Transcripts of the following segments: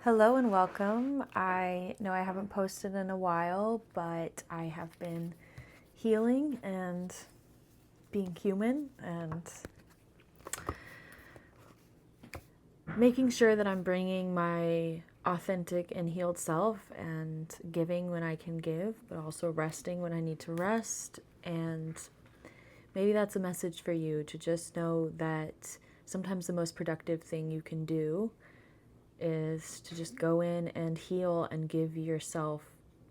Hello and welcome. I know I haven't posted in a while, but I have been healing and being human and making sure that I'm bringing my authentic and healed self and giving when I can give, but also resting when I need to rest. And maybe that's a message for you to just know that sometimes the most productive thing you can do is to just go in and heal and give yourself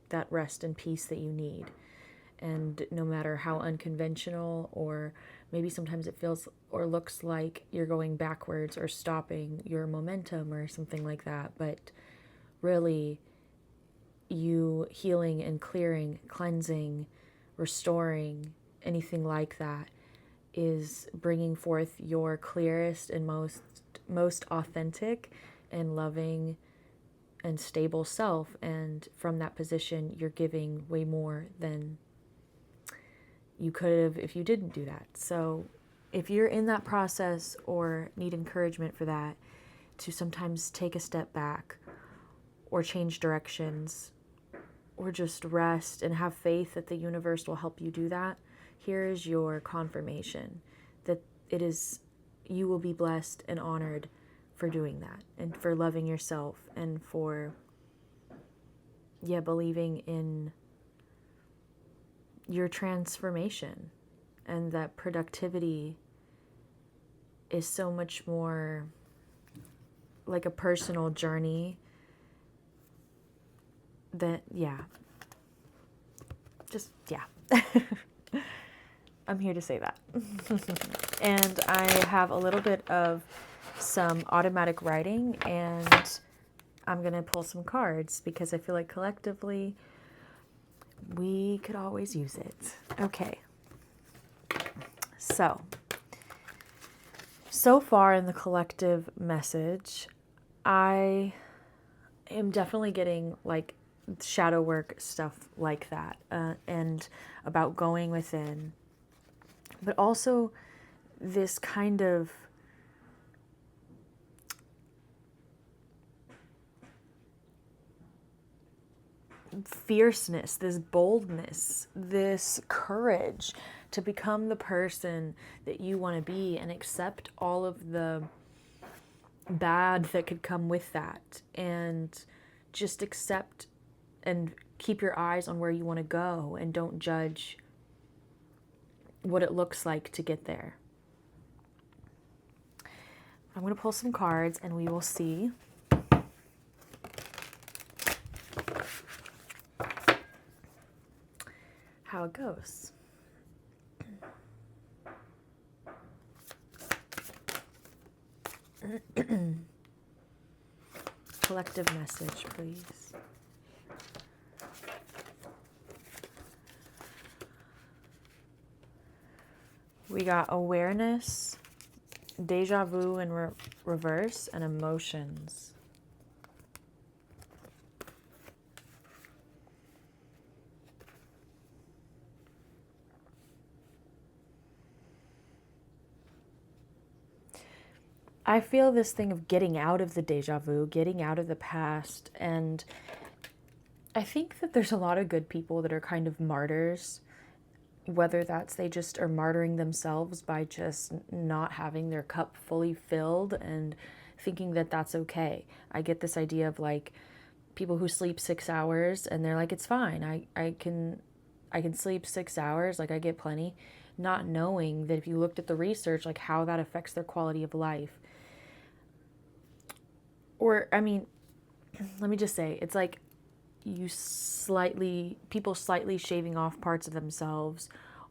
that rest and peace that you need. And no matter how unconventional, or maybe sometimes it feels or looks like you're going backwards or stopping your momentum or something like that, but really you healing and clearing, cleansing, restoring, anything like that is bringing forth your clearest and most authentic and loving and stable self. And from that position, you're giving way more than you could have if you didn't do that. So if you're in that process or need encouragement for that, to sometimes take a step back or change directions or just rest and have faith that the universe will help you do that, here is your confirmation that you will be blessed and honored for doing that and for loving yourself and for believing in your transformation, and that productivity is so much more like a personal journey that I'm here to say that. And I have a little bit of some automatic writing, and I'm going to pull some cards because I feel like collectively we could always use it. Okay. So far in the collective message, I am definitely getting like shadow work stuff like that, and about going within, but also this kind of fierceness, this boldness, this courage to become the person that you want to be and accept all of the bad that could come with that, and just accept and keep your eyes on where you want to go and don't judge what it looks like to get there. I'm going to pull some cards and we will see how it goes. Collective message, please. We got awareness, deja vu in reverse, and emotions. I feel this thing of getting out of the deja vu, getting out of the past, and I think that there's a lot of good people that are kind of martyrs, whether that's they just are martyring themselves by just not having their cup fully filled and thinking that that's okay. I get this idea of like people who sleep 6 hours and they're like, it's fine. I can sleep 6 hours, like I get plenty, not knowing that if you looked at the research, like how that affects their quality of life. Or, I mean, let me just say, it's like people slightly shaving off parts of themselves,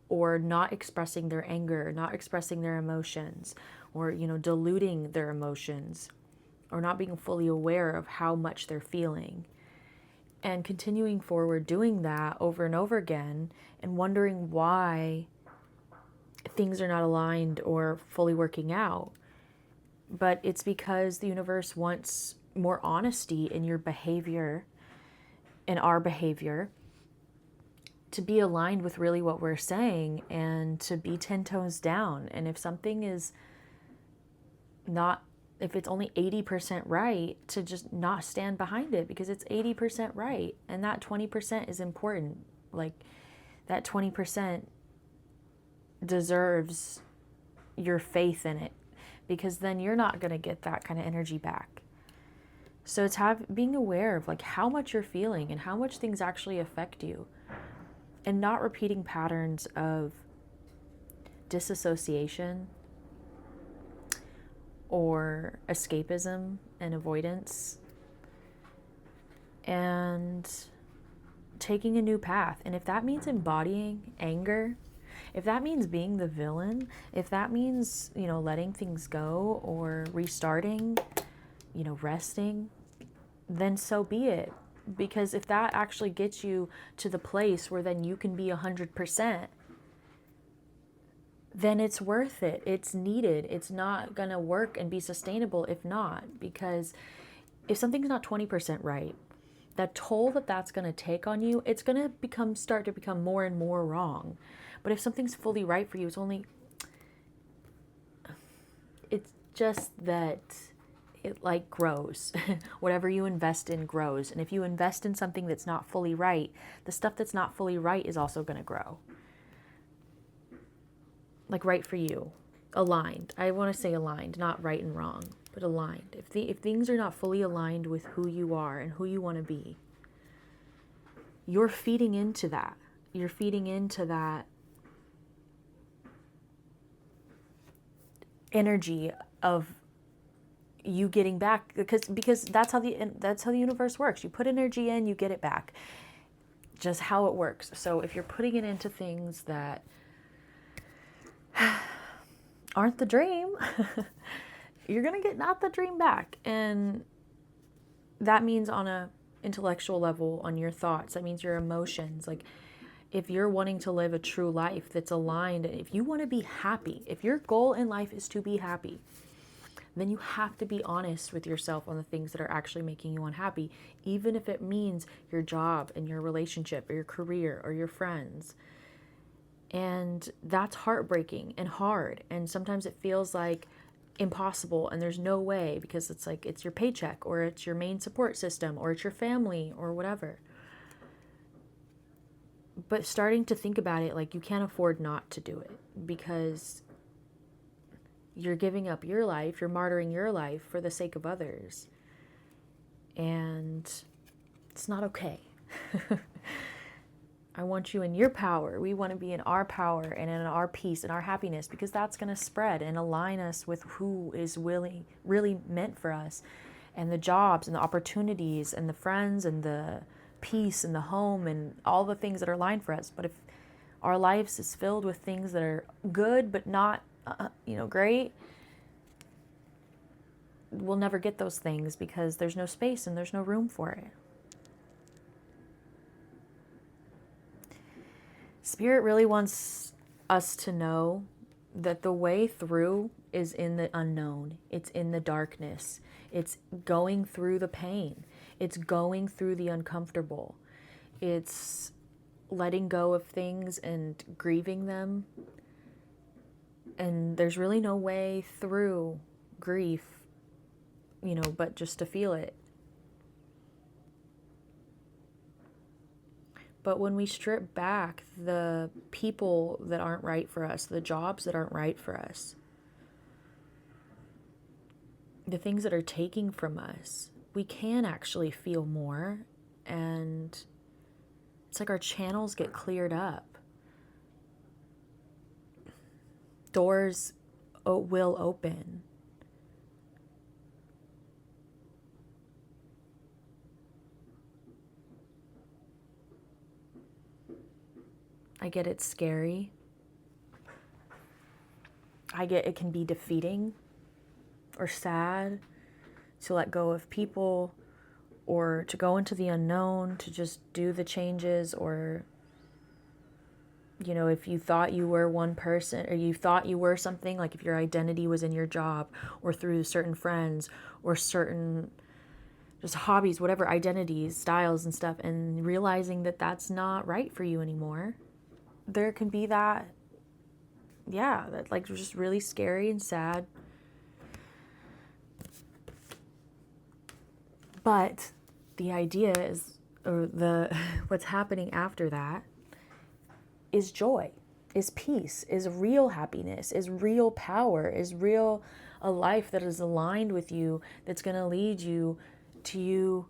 or not expressing their anger, not expressing their emotions, or, diluting their emotions, or not being fully aware of how much they're feeling. And continuing forward doing that over and over again and wondering why things are not aligned or fully working out. But it's because the universe wants more honesty in your behavior, in our behavior, to be aligned with really what we're saying and to be 10 toes down. And if something is not if it's only 80% right, to just not stand behind it because it's 80% right. And that 20% is important. Like, that 20% deserves your faith in it, because then you're not going to get that kind of energy back. So it's being aware of like how much you're feeling and how much things actually affect you, and not repeating patterns of disassociation or escapism and avoidance, and taking a new path. And if that means embodying anger, if that means being the villain, if that means, letting things go or restarting, resting, then so be it. Because if that actually gets you to the place where then you can be 100%, then it's worth it. It's needed. It's not going to work and be sustainable if not. Because if something's not 20% right, that toll that's going to take on you, it's going to start to become more and more wrong. But if something's fully right for you, it's just that it like grows. Whatever you invest in grows. And if you invest in something that's not fully right, the stuff that's not fully right is also going to grow. Like right for you. Aligned. I want to say aligned, not right and wrong, but aligned. If things are not fully aligned with who you are and who you want to be, you're feeding into that. You're feeding into that energy of you getting back, because that's how the universe works. You put energy in, you get it back. Just how it works. So if you're putting it into things that aren't the dream, you're going to get not the dream back. And that means on a intellectual level, on your thoughts, that means your emotions. Like, if you're wanting to live a true life that's aligned, if you want to be happy, if your goal in life is to be happy, then you have to be honest with yourself on the things that are actually making you unhappy, even if it means your job and your relationship or your career or your friends. And that's heartbreaking and hard. And sometimes it feels like impossible and there's no way, because it's like it's your paycheck or it's your main support system or it's your family or whatever. But starting to think about it, like, you can't afford not to do it, because you're giving up your life, you're martyring your life for the sake of others. And it's not okay. I want you in your power. We want to be in our power and in our peace and our happiness, because that's going to spread and align us with who is really meant for us, and the jobs and the opportunities and the friends and the peace and the home and all the things that are aligned for us. But if our lives is filled with things that are good but not great, we'll never get those things, because there's no space and there's no room for it. Spirit really wants us to know that the way through is in the unknown. It's in the darkness. It's going through the pain. It's going through the uncomfortable. It's letting go of things and grieving them. And there's really no way through grief, but just to feel it. But when we strip back the people that aren't right for us, the jobs that aren't right for us, the things that are taking from us, we can actually feel more. And it's like our channels get cleared up. Doors will open. I get it's scary. I get it can be defeating or sad to let go of people, or to go into the unknown, to just do the changes, or if you thought you were one person, or you thought you were something, like if your identity was in your job or through certain friends or certain just hobbies, whatever, identities, styles and stuff, and realizing that that's not right for you anymore. There can be that, that like just really scary and sad. But the idea is, or the what's happening after that is joy, is peace, is real happiness, is real power, is real a life that is aligned with you, that's going to lead you to you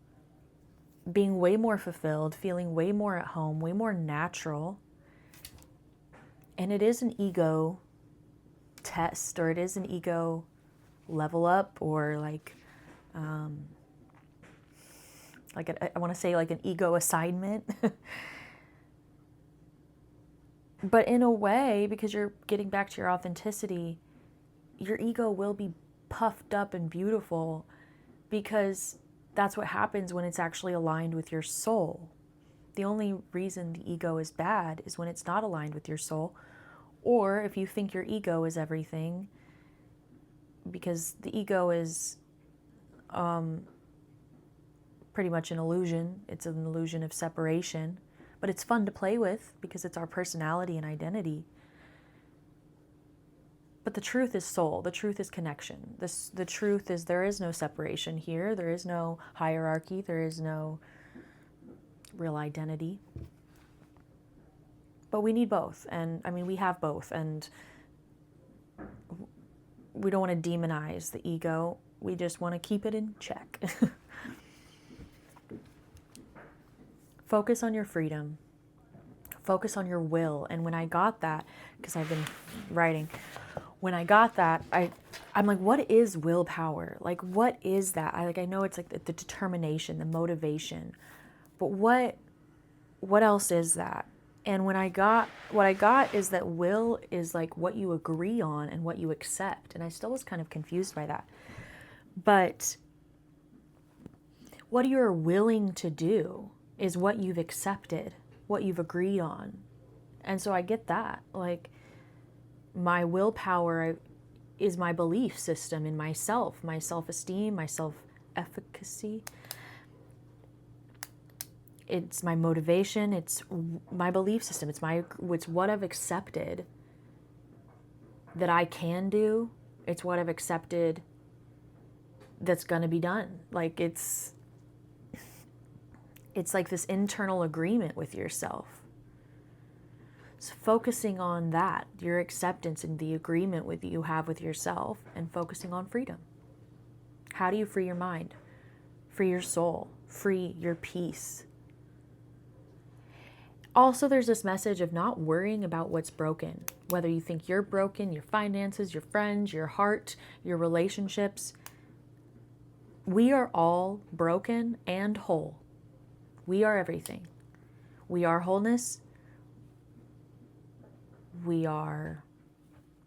being way more fulfilled, feeling way more at home, way more natural. And it is an ego test, or it is an ego level up, or I want to say like an ego assignment. But in a way, because you're getting back to your authenticity, your ego will be puffed up and beautiful, because that's what happens when it's actually aligned with your soul. The only reason the ego is bad is when it's not aligned with your soul, or if you think your ego is everything, because the ego is pretty much an illusion. It's an illusion of separation, but it's fun to play with because it's our personality and identity. But the truth is soul. The truth is connection. The truth is there is no separation here. There is no hierarchy. There is no real identity. But we need both. And I mean, we have both. And we don't want to demonize the ego. We just want to keep it in check. Focus on your freedom. Focus on your will. And when I got that, because I've been writing, when I got that, I'm like, what is willpower? Like, what is that? I know it's like the determination, the motivation, but what else is that? And what I got is that will is like what you agree on and what you accept. And I still was kind of confused by that. But what you're willing to do is what you've accepted, what you've agreed on. And so I get that. Like, my willpower is my belief system in myself, my self-esteem, my self-efficacy. It's my motivation. It's my belief system. It's what I've accepted that I can do. It's what I've accepted that's going to be done. Like, it's like this internal agreement with yourself. So focusing on that, your acceptance and the agreement you have with yourself, and focusing on freedom. How do you free your mind? Free your soul. Free your peace. Also, there's this message of not worrying about what's broken. Whether you think you're broken, your finances, your friends, your heart, your relationships. We are all broken and whole. We are everything. We are wholeness. We are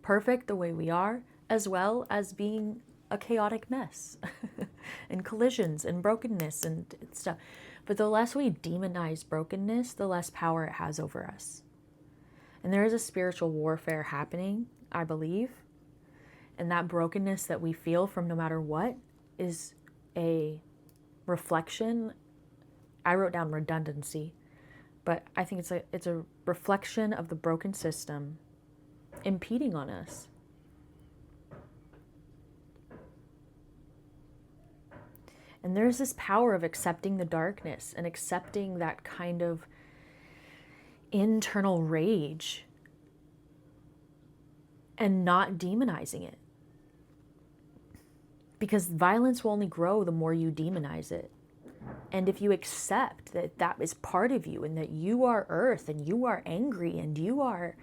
perfect the way we are, as well as being a chaotic mess and collisions and brokenness and stuff. But the less we demonize brokenness, the less power it has over us. And there is a spiritual warfare happening, I believe. And that brokenness that we feel from no matter what is a reflection. I wrote down redundancy, but I think it's a reflection of the broken system impeding on us. And there's this power of accepting the darkness and accepting that kind of internal rage and not demonizing it. Because violence will only grow the more you demonize it. And if you accept that that is part of you and that you are earth and you are angry and you are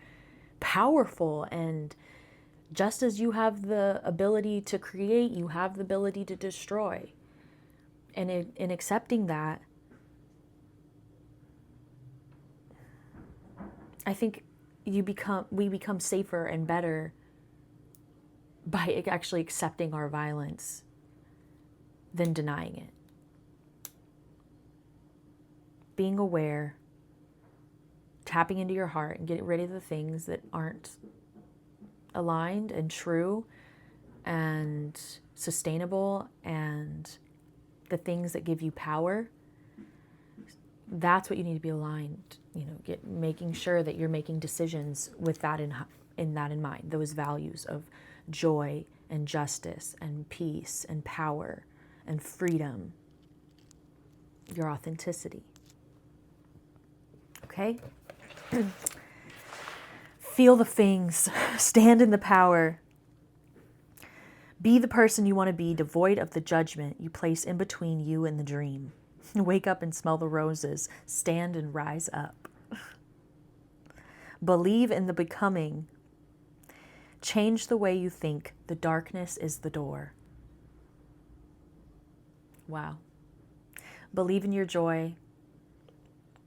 powerful, and just as you have the ability to create, you have the ability to destroy. And in accepting that, I think we become safer and better by actually accepting our violence than denying it. Being aware, tapping into your heart and getting rid of the things that aren't aligned and true and sustainable, and the things that give you power. That's what you need to be aligned, making sure that you're making decisions with that in mind, those values of joy and justice and peace and power and freedom your authenticity. Okay? Feel the things. Stand in the power. Be the person you want to be, devoid of the judgment you place in between you and the dream. Wake up and smell the roses. Stand and rise up. Believe in the becoming. Change the way you think. The darkness is the door. Wow. Believe in your joy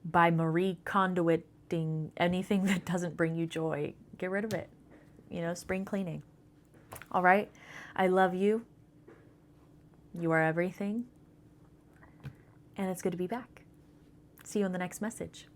by Marie Kondoiting anything that doesn't bring you joy. Get rid of it. Spring cleaning. All right? I love you. You are everything. And it's good to be back. See you in the next message.